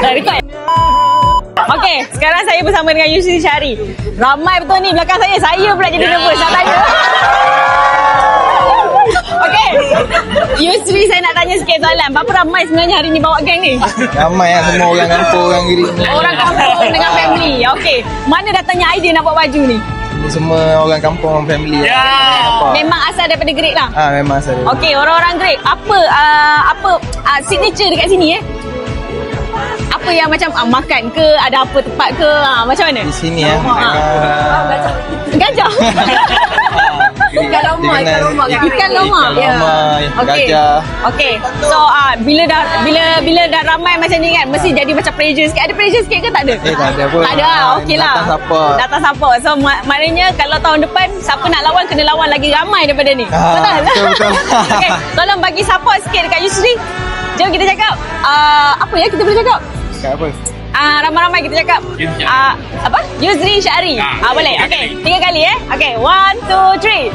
Dah record. Okey, sekarang saya bersama dengan Yusri Syahri. Ramai betul ni belakang saya. Saya pula jadi nervous nak tanya. Okey, Yusri, saya nak tanya sikit soalan. Berapa ramai sebenarnya hari ni bawa geng ni? Ramai lah, semua orang kampung, orang Gerik ni. Orang kampung dengan family. Okey, mana datangnya idea nak buat baju ni? Ni semua orang kampung, orang family lah. Memang asal daripada Gerik lah? Memang asal. Okey, orang-orang Gerik, apa signature dekat sini Apa yang macam makan ke, ada apa tempat ke, macam mana? Di sini Gajah. Ikan loma. Gajah. Okey. So bila dah ramai macam ni kan, mesti jadi macam pressure sikit. Ada pressure sikit ke tak ada? Tak ada pun. Tak ada. Okeylah. Datang support. So maknanya kalau tahun depan siapa nak lawan kena lawan lagi ramai daripada ni. Betul. Okey, tolong bagi support sikit dekat Yusri. Jom kita cakap apa ya kita boleh cakap? Cakap apa? Ramai-ramai kita cakap apa? Yusri Syahri. Boleh. Okey, 3 kali Okey, 1, 2, 3.